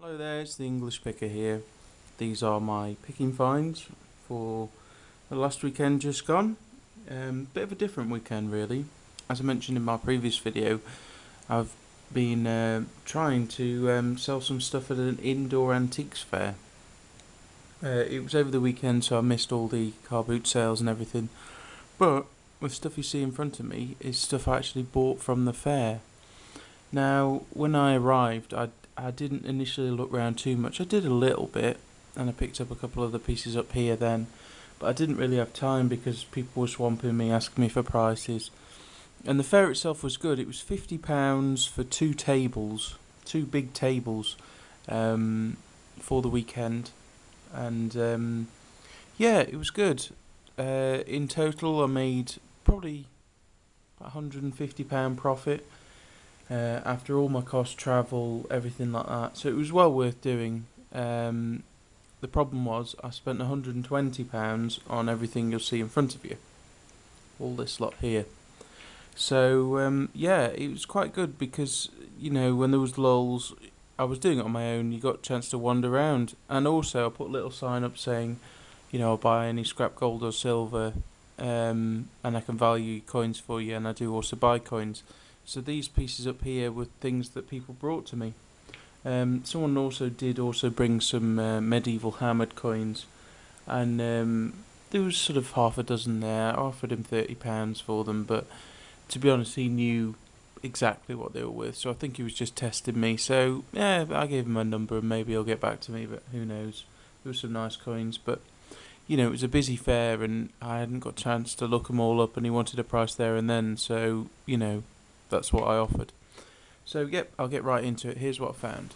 Hello there, it's the English Picker here. These are my picking finds for the last weekend just gone. Bit of a different weekend really. As I mentioned in my previous video, I've been trying to sell some stuff at an indoor antiques fair. It was over the weekend, so I missed all the car boot sales and everything. But the stuff you see in front of me is stuff I actually bought from the fair. Now, when I arrived, I didn't initially look around too much. I did a little bit, and I picked up a couple of the pieces up here then, but I didn't really have time because people were swamping me, asking me for prices. And the fair itself was good. It was £50 for two tables, two big tables, for the weekend, and yeah, it was good. In total, I made probably £150 profit. After all my cost, travel, everything like that. So it was well worth doing. The problem was I spent £120 on everything you'll see in front of you. All this lot here. So yeah, it was quite good because, when there was lulls, I was doing it on my own. You got a chance to wander around. And also I put a little sign up saying, I'll buy any scrap gold or silver, and I can value coins for you, and I do also buy coins. So these pieces up here were things that people brought to me. Someone did bring some medieval hammered coins, and there was sort of half a dozen there. I offered him £30 for them, but to be honest, he knew exactly what they were worth, so I think he was just testing me. So yeah, I gave him my number, and maybe he'll get back to me, but who knows. There were some nice coins, but it was a busy fair, and I hadn't got a chance to look them all up, and he wanted a price there and then, so that's what I offered. So yep, I'll get right into it. Here's what I found.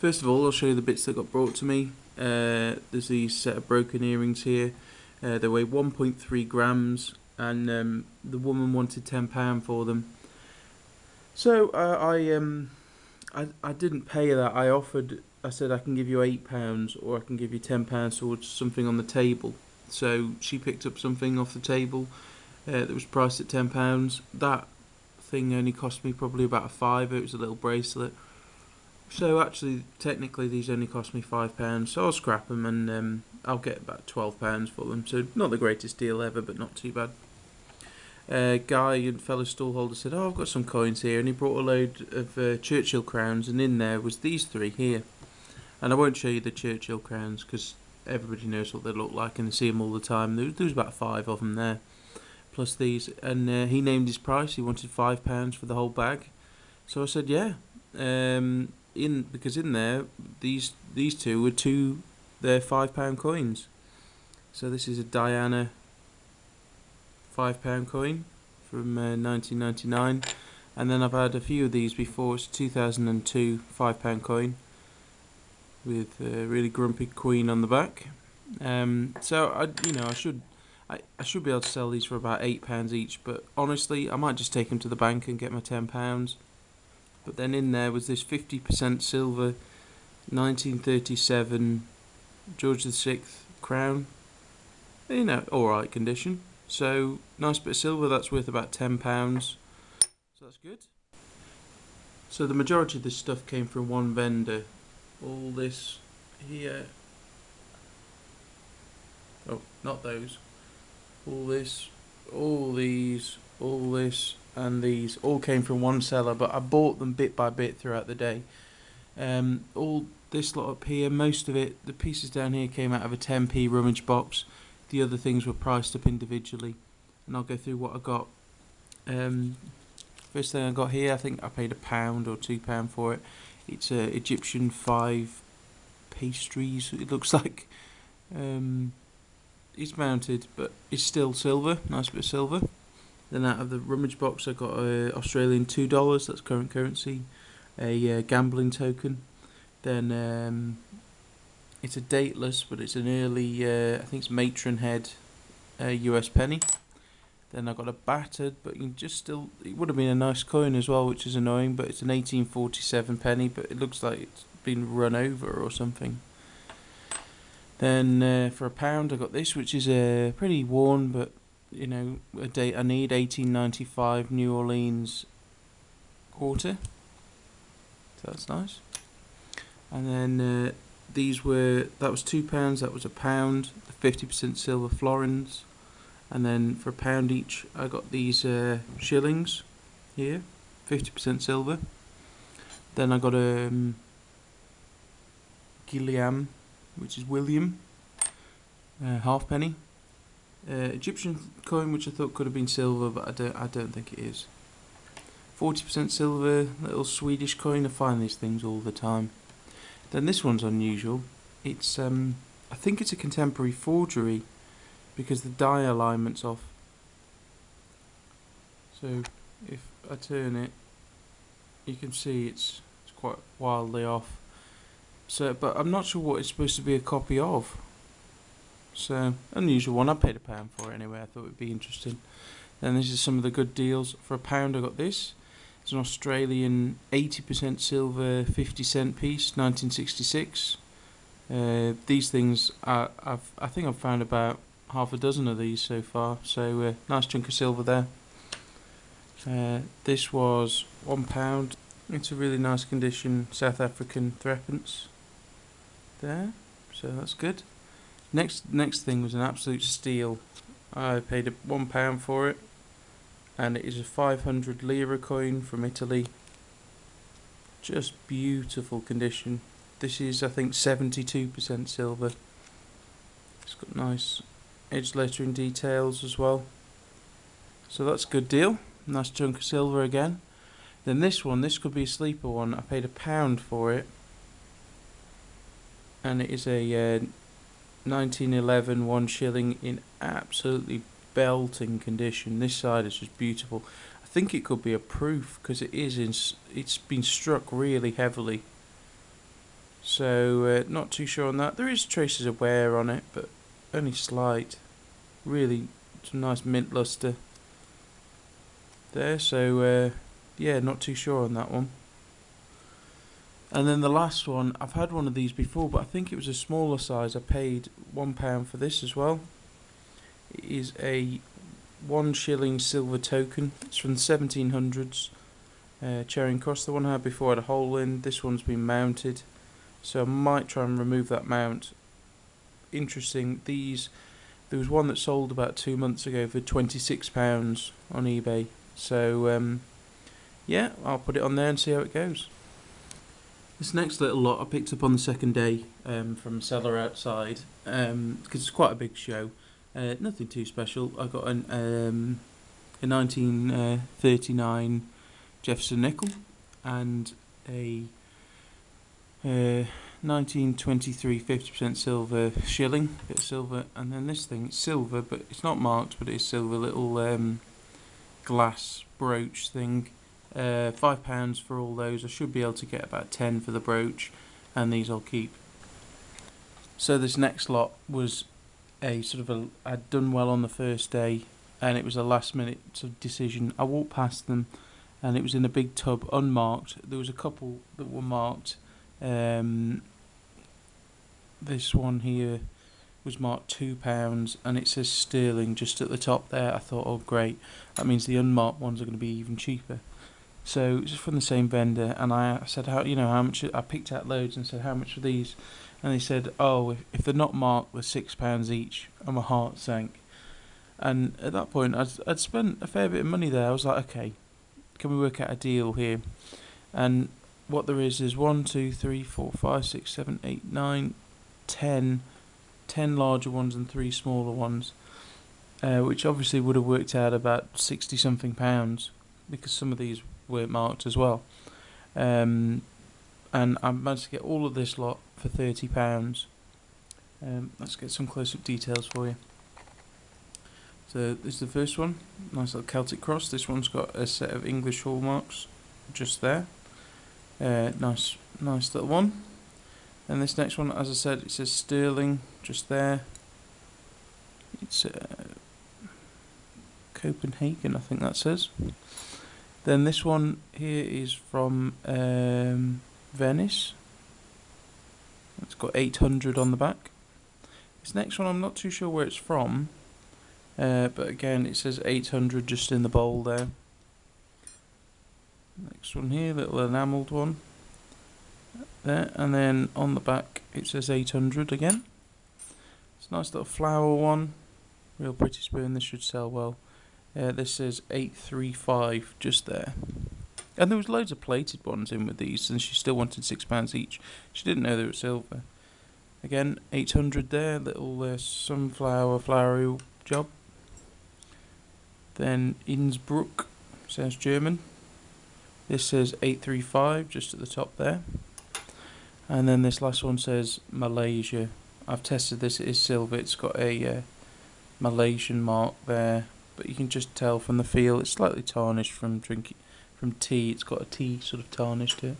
First of all, I'll show you the bits that got brought to me. There's these set of broken earrings here. They weigh 1.3 grams, and the woman wanted £10 for them. So I didn't pay that. I said I can give you £8 or I can give you £10 towards something on the table. So she picked up something off the table that was priced at £10. That thing only cost me probably about a fiver. It was a little bracelet. So actually, technically, these only cost me £5. So I'll scrap them, and I'll get about £12 for them. So not the greatest deal ever, but not too bad. Guy and fellow stallholder said, "Oh, I've got some coins here," and he brought a load of Churchill crowns, and in there was these three here. And I won't show you the Churchill crowns because everybody knows what they look like and they see them all the time. There was about 5 of them there, plus these, and he named his price. He wanted £5 for the whole bag. So I said, yeah. Because in there, these two were they're £5 coins. So this is a Diana £5 coin from 1999, and then I've had a few of these before. It's 2002 £5 coin with a really grumpy queen on the back. So I should be able to sell these for about £8 each, but honestly, I might just take them to the bank and get my £10. But then in there was this 50% silver 1937 George VI crown. Alright condition. So, nice bit of silver, that's worth about £10. So that's good. So the majority of this stuff came from one vendor. All this here. Oh, not those. All this, all these, all this, and these all came from one seller, but I bought them bit by bit throughout the day. All this lot up here, most of it, the pieces down here came out of a 10p rummage box. The other things were priced up individually, and I'll go through what I got. First thing I got here, I think I paid £1 or £2 for it. It's Egyptian 5 pastries. It looks like it's mounted, but it's still silver. Nice bit of silver. Then out of the rummage box, I got Australian $2. That's current currency. A gambling token. Then it's a dateless, but it's an early, I think it's matron head US penny. Then I got a battered, but it would have been a nice coin as well, which is annoying, but it's an 1847 penny, but it looks like it's been run over or something. Then for £1 I got this, which is pretty worn, but a date I need, 1895 New Orleans quarter. So that's nice. And then that was £2, that was £1, the 50% silver florins. And then for £1 each, I got these shillings here, 50% silver. Then I got a Gilliam, which is William, halfpenny. Egyptian coin, which I thought could have been silver, but I don't think it is. 40% silver, little Swedish coin. I find these things all the time. Then this one's unusual. It's I think it's a contemporary forgery because the die alignment's off. So if I turn it, you can see it's quite wildly off. So, but I'm not sure what it's supposed to be a copy of. So, unusual one. I paid £1 for it anyway. I thought it would be interesting. Then this is some of the good deals. For £1 I got this. It's an Australian 80% silver 50-cent piece, 1966. These things, I think I've found about half a dozen of these so far. So, nice chunk of silver there. This was £1. It's a really nice condition South African threepence there. So that's good. Next thing was an absolute steal. I paid £1 for it, and it is a 500 lira coin from Italy. Just beautiful condition. This is, I think, 72% silver. It's got nice edge lettering details as well. So that's a good deal. Nice chunk of silver again. Then this could be a sleeper one. I paid £1 for it, and it is a 1911 1 shilling in absolutely belting condition. This side is just beautiful. I think it could be a proof because it's been struck really heavily. So not too sure on that. There is traces of wear on it, but only slight. Really some nice mint luster there. So yeah, not too sure on that one. And then the last one, I've had one of these before, but I think it was a smaller size. I paid £1 for this as well. It is a 1 shilling silver token. It's from the 1700s. Charing Cross. The one I had before had a hole in. This one's been mounted, so I might try and remove that mount. Interesting. There was one that sold about 2 months ago for £26 on eBay. So yeah, I'll put it on there and see how it goes. This next little lot I picked up on the second day from a seller outside because it's quite a big show. Nothing too special. I got a 1939 Jefferson nickel and a 1923 50% silver shilling, bit of silver, and then this thing, it's silver but it's not marked, but it is silver, little glass brooch thing. £5 for all those. I should be able to get about 10 for the brooch, and these I'll keep. So this next lot was a sort of I'd done well on the first day, and it was a last minute sort of decision. I walked past them, and it was in a big tub, unmarked. There was a couple that were marked. This one here was marked £2, and it says sterling just at the top there. I thought, oh great, that means the unmarked ones are going to be even cheaper. So it's from the same vendor, and I said, how much? I picked out loads and said, how much are these? And they said, oh, if they're not marked, they're £6 each. And my heart sank. And at that point, I'd spent a fair bit of money there. I was like, okay, can we work out a deal here? And what there is 1, 2, 3, 4, 5, 6, 7, 8, 9, 10 larger ones and 3 smaller ones, which obviously would have worked out about 60 something pounds, because some of these weren't marked as well. And I managed to get all of this lot for £30. Let's get some close-up details for you. So this is the first one, nice little Celtic cross. This one's got a set of English hallmarks just there. Nice little one. And this next one, as I said, it says sterling just there. It's Copenhagen, I think that says. Then this one here is from Venice. It's got 800 on the back. This next one, I'm not too sure where it's from, but again it says 800 just in the bowl there. Next one here, little enamelled one. there, and then on the back it says 800 again. It's a nice little flower one, real pretty spoon. This should sell well. This says 835 just there. And there was loads of plated ones in with these, and she still wanted £6 each. She didn't know they were silver. Again, 800 there, little sunflower flowery job. Then Innsbruck, sounds German. This says 835 just at the top there. And then this last one says Malaysia. I've tested this, it is silver. It's got a Malaysian mark there, but you can just tell from the feel it's slightly tarnished from drinking from tea. It's got a tea sort of tarnish to it.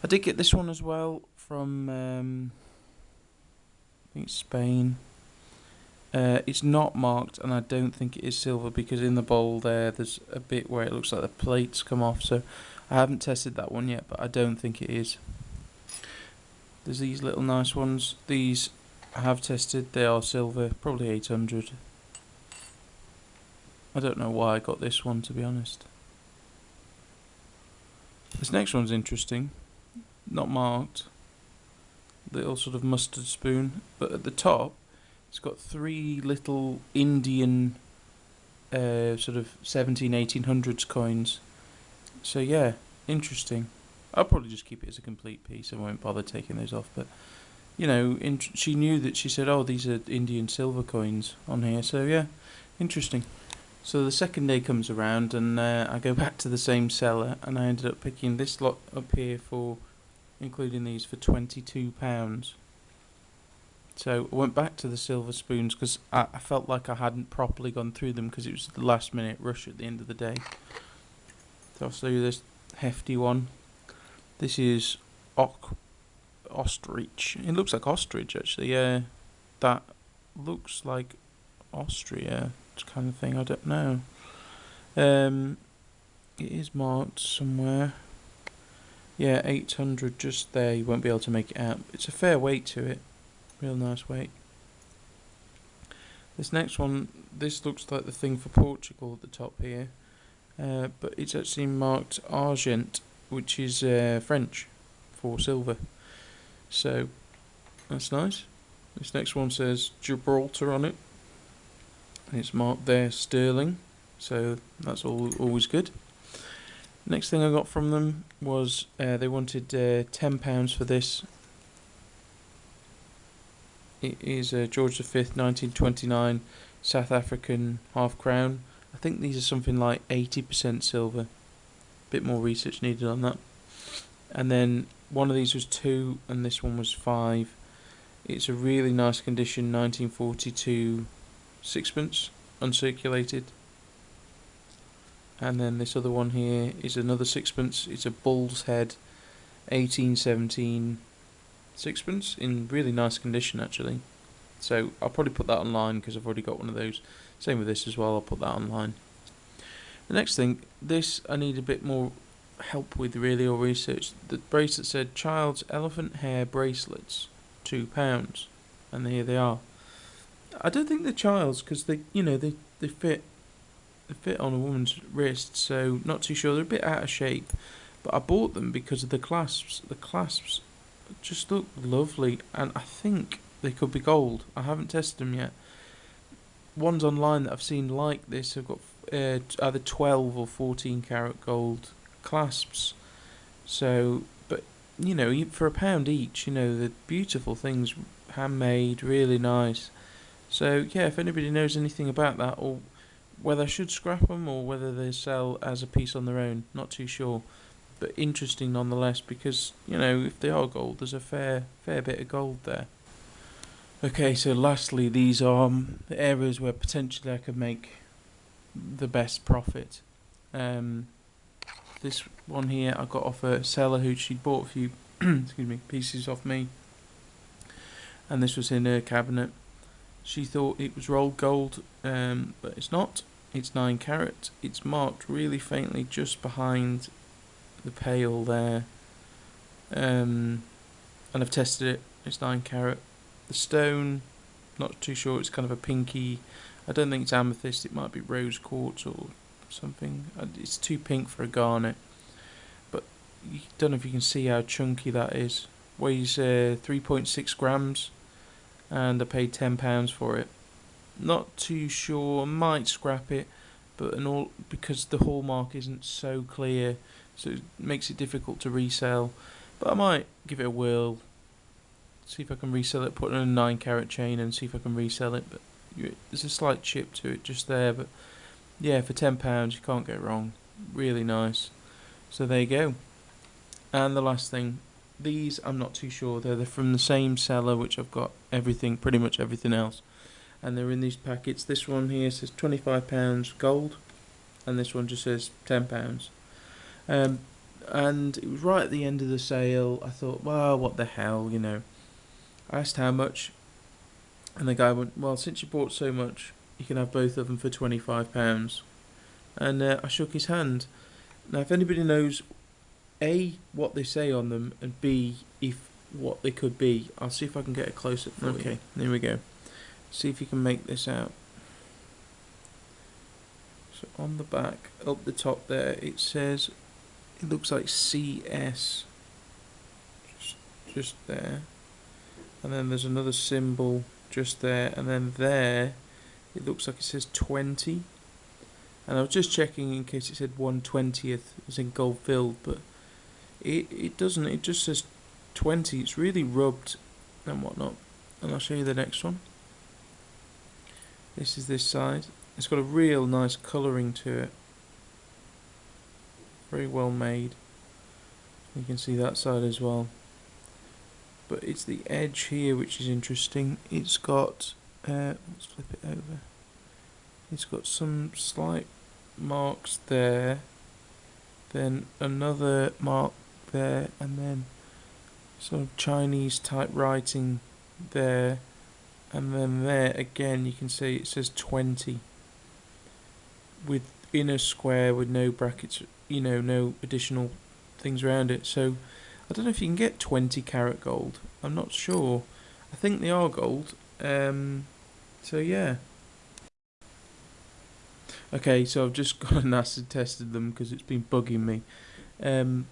I did get this one as well from I think it's Spain. It's not marked, and I don't think it is silver because in the bowl there's a bit where it looks like the plates come off, so I haven't tested that one yet, but I don't think it is. There's these little nice ones. These I have tested, they are silver, probably 800. I don't know why I got this one, to be honest. This next one's interesting, not marked. Little sort of mustard spoon, but at the top it's got 3 little Indian sort of 1800s coins. So yeah, interesting. I'll probably just keep it as a complete piece. I won't bother taking those off, but you know, she knew that. She said, oh, these are Indian silver coins on here, so yeah, interesting. So the second day comes around, and I go back to the same seller, and I ended up picking this lot up here for, including these, for £22. So I went back to the silver spoons because I felt like I hadn't properly gone through them because it was the last minute rush at the end of the day. So I'll show you this hefty one. This is ostrich. It looks like ostrich actually. Yeah, that looks like Austria kind of thing. I don't know. It is marked somewhere. Yeah, 800 just there. You won't be able to make it out. It's a fair weight to it. Real nice weight. This next one, this looks like the thing for Portugal at the top here, but it's actually marked argent, which is French for silver. So that's nice. This next one says Gibraltar on it, and it's marked there sterling, so that's always good. Next thing I got from them was they wanted £10 for this. It is George V, 1929, South African half crown. I think these are something like 80% silver. Bit more research needed on that. And then one of these was 2 and this one was 5. It's a really nice condition, 1942 sixpence, uncirculated. And then this other one here is another sixpence. It's a bull's head, 1817 sixpence, in really nice condition actually. So I'll probably put that online because I've already got one of those. Same with this as well, I'll put that online. The next thing, this I need a bit more help with really, or research. The bracelet said child's elephant hair bracelets, £2, and here they are. I don't think they're child's because they fit on a woman's wrist, so not too sure. They're a bit out of shape, but I bought them because of the clasps. The clasps just look lovely, and I think they could be gold. I haven't tested them yet. Ones online that I've seen like this have got either 12 or 14 karat gold clasps. So, but you know, for £1 each, you know, they're beautiful things, handmade, really nice. So yeah, if anybody knows anything about that, or whether I should scrap them or whether they sell as a piece on their own, not too sure. But interesting nonetheless, because you know, if they are gold, there's a fair bit of gold there. Okay, so lastly, these are the areas where potentially I could make the best profit. This one here I got off a seller who she bought a few excuse me, pieces off me, and this was in her cabinet. She thought it was rolled gold, but it's not. It's 9 carat. It's marked really faintly just behind the pail there, and I've tested it. It's 9 carat. The stone, not too sure. It's kind of a pinky. I don't think it's amethyst. It might be rose quartz or something. It's too pink for a garnet. But you don't know if you can see how chunky that is weighs 3.6 grams, and I paid £10 for it. Not too sure, might scrap it, but because the hallmark isn't so clear, so it makes it difficult to resell. But I might give it a whirl, see if I can resell it, put it in a 9 carat chain and see if I can resell it. But there's a slight chip to it just there, but yeah, for £10 you can't go wrong. Really nice. So there you go. And the last thing, these I'm not too sure. They're from the same seller, which I've got everything, pretty much everything else. And they're in these packets. This one here says £25 gold, and this one just says £10. And it was right at the end of the sale. I thought, well, what the hell, you know. I asked how much, and the guy went, well, since you bought so much, you can have both of them for £25. And I shook his hand. Now, if anybody knows A, what they say on them, and B, if what they could be, I'll see if I can get a close-up for you. Okay, there we go. See if you can make this out. So on the back, up the top there, it says, it looks like CS, just there, and then there's another symbol just there, and then there, it looks like it says 20. And I was just checking in case it said 1/20th, as in gold filled, but it doesn't. It just says 20. It's really rubbed and whatnot. And I'll show you the next one. This is this side. It's got a real nice colouring to it. Very well made. You can see that side as well. But it's the edge here which is interesting. It's got, let's flip it over. It's got some slight marks there, then another mark there, and then sort of Chinese type writing there, and then there again you can see it says 20 within a square with no brackets, you know, no additional things around it. So I don't know if you can get 20 karat gold. I'm not sure. I think they are gold. So yeah. Okay, so I've just gone and acid tested them because it's been bugging me.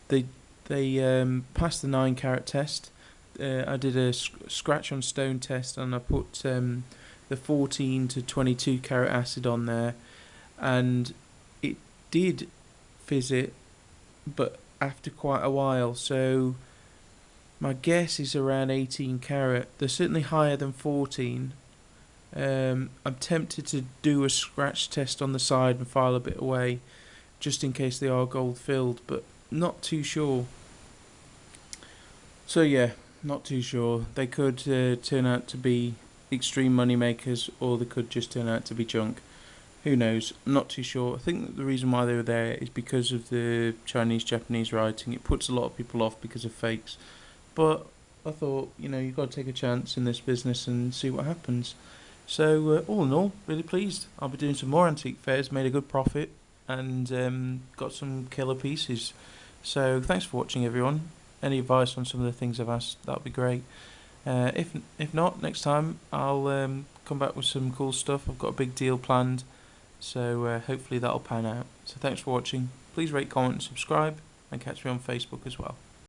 They passed the 9 carat test. I did a scratch on stone test, and I put the 14 to 22 carat acid on there, and it did fizz it, but after quite a while. So my guess is around 18 carat. They're certainly higher than 14. I'm tempted to do a scratch test on the side and file a bit away, just in case they are gold filled, but not too sure. So yeah, not too sure. They could turn out to be extreme money makers, or they could just turn out to be junk. Who knows? I'm not too sure. I think that the reason why they were there is because of the Chinese-Japanese writing. It puts a lot of people off because of fakes. But I thought, you know, you've got to take a chance in this business and see what happens. So all in all, really pleased. I'll be doing some more antique fairs, made a good profit, and got some killer pieces. So thanks for watching, everyone. Any advice on some of the things I've asked, that would be great. If not, next time I'll come back with some cool stuff. I've got a big deal planned, so hopefully that'll pan out. So thanks for watching. Please rate, comment and subscribe, and catch me on Facebook as well.